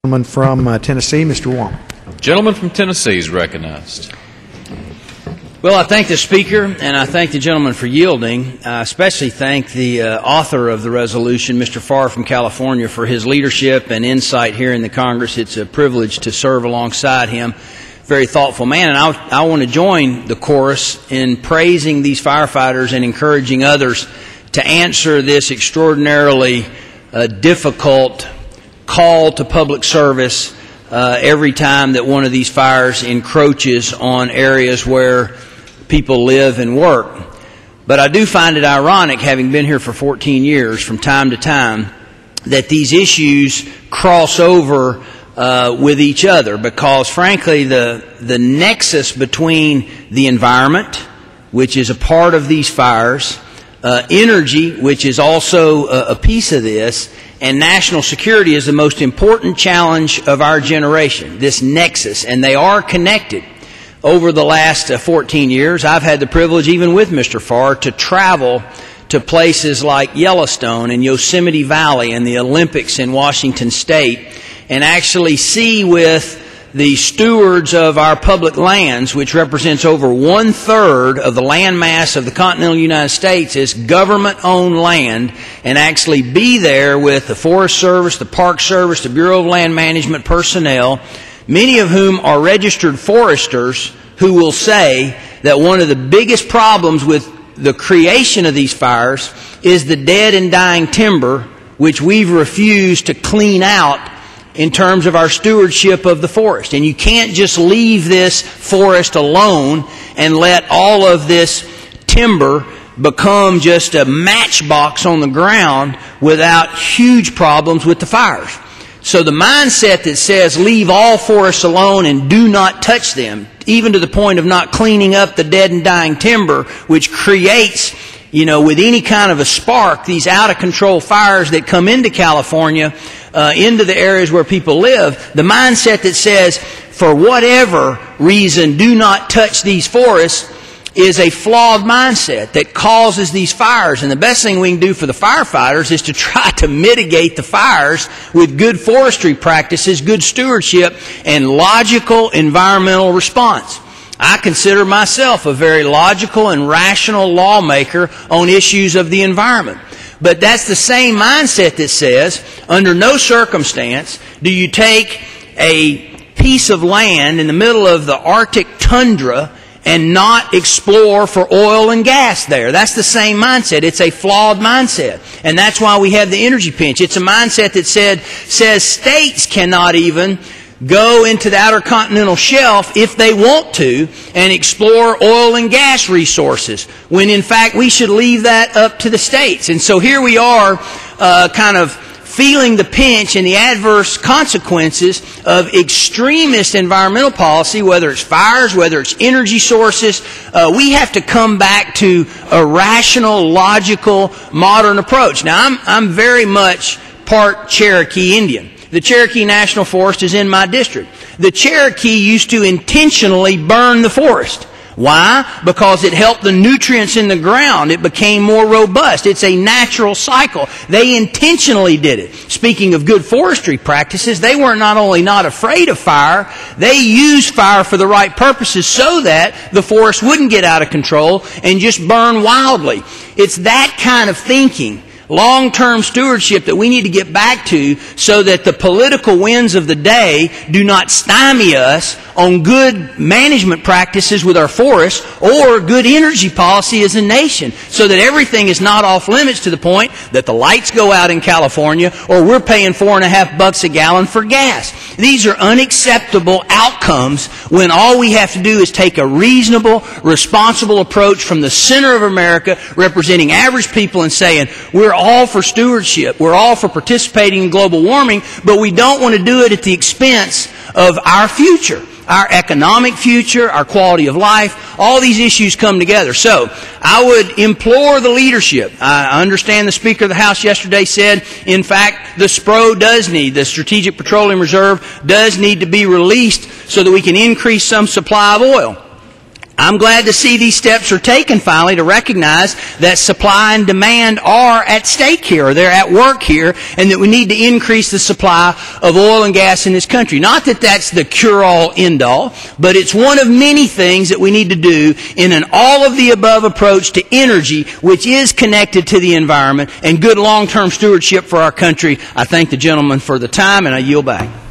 Gentleman from Tennessee, Mr. Wamp. Gentleman from Tennessee is recognized. Well, I thank the Speaker, and I thank the gentleman for yielding. I especially thank the author of the resolution, Mr. Farr from California, for his leadership and insight here in the Congress. It's a privilege to serve alongside him. Very thoughtful man, and I want to join the chorus in praising these firefighters and encouraging others to answer this extraordinarily difficult call to public service every time that one of these fires encroaches on areas where people live and work. But I do find it ironic, having been here for 14 years, from time to time, that these issues cross over with each other, because frankly the nexus between the environment, which is a part of these fires, energy, which is also a piece of this, and national security is the most important challenge of our generation, this nexus, and they are connected. Over the last 14 years, I've had the privilege, even with Mr. Farr, to travel to places like Yellowstone and Yosemite Valley and the Olympics in Washington State, and actually see with the stewards of our public lands, which represents over 1/3 of the land mass of the continental United States, is government-owned land, and actually be there with the Forest Service, the Park Service, the Bureau of Land Management personnel, many of whom are registered foresters, who will say that one of the biggest problems with the creation of these fires is the dead and dying timber, which we've refused to clean out in terms of our stewardship of the forest. And you can't just leave this forest alone and let all of this timber become just a matchbox on the ground without huge problems with the fires. So the mindset that says leave all forests alone and do not touch them, even to the point of not cleaning up the dead and dying timber, which creates, with any kind of a spark, these out-of-control fires that come into California, into the areas where people live. The mindset that says, for whatever reason, do not touch these forests, is a flawed mindset that causes these fires. And the best thing we can do for the firefighters is to try to mitigate the fires with good forestry practices, good stewardship, and logical environmental response. I consider myself a very logical and rational lawmaker on issues of the environment. But that's the same mindset that says, under no circumstance do you take a piece of land in the middle of the Arctic tundra and not explore for oil and gas there. That's the same mindset. It's a flawed mindset. And that's why we have the energy pinch. It's a mindset that says states cannot even go into the outer continental shelf if they want to and explore oil and gas resources, when in fact we should leave that up to the states. And so here we are kind of feeling the pinch and the adverse consequences of extremist environmental policy, whether it's fires, whether it's energy sources. We have to come back to a rational, logical, modern approach. Now, I'm very much part Cherokee Indian. The Cherokee National Forest is in my district. The Cherokee used to intentionally burn the forest. Why? Because it helped the nutrients in the ground. It became more robust. It's a natural cycle. They intentionally did it. Speaking of good forestry practices, they were not only not afraid of fire, they used fire for the right purposes so that the forest wouldn't get out of control and just burn wildly. It's that kind of thinking, long-term stewardship, that we need to get back to, so that the political winds of the day do not stymie us on good management practices with our forests or good energy policy as a nation, so that everything is not off limits to the point that the lights go out in California or we're paying $4.50 a gallon for gas. These are unacceptable outcomes when all we have to do is take a reasonable, responsible approach from the center of America, representing average people, and saying, we're all for stewardship, we're all for participating in global warming, but we don't want to do it at the expense of our future, our economic future, our quality of life. All these issues come together. So I would implore the leadership. I understand the Speaker of the House yesterday said, in fact, the SPRO does need, the Strategic Petroleum Reserve does need to be released so that we can increase some supply of oil. I'm glad to see these steps are taken finally to recognize that supply and demand are at stake here, or they're at work here, and that we need to increase the supply of oil and gas in this country. Not that that's the cure-all, end-all, but it's one of many things that we need to do in an all-of-the-above approach to energy, which is connected to the environment and good long-term stewardship for our country. I thank the gentleman for the time, and I yield back.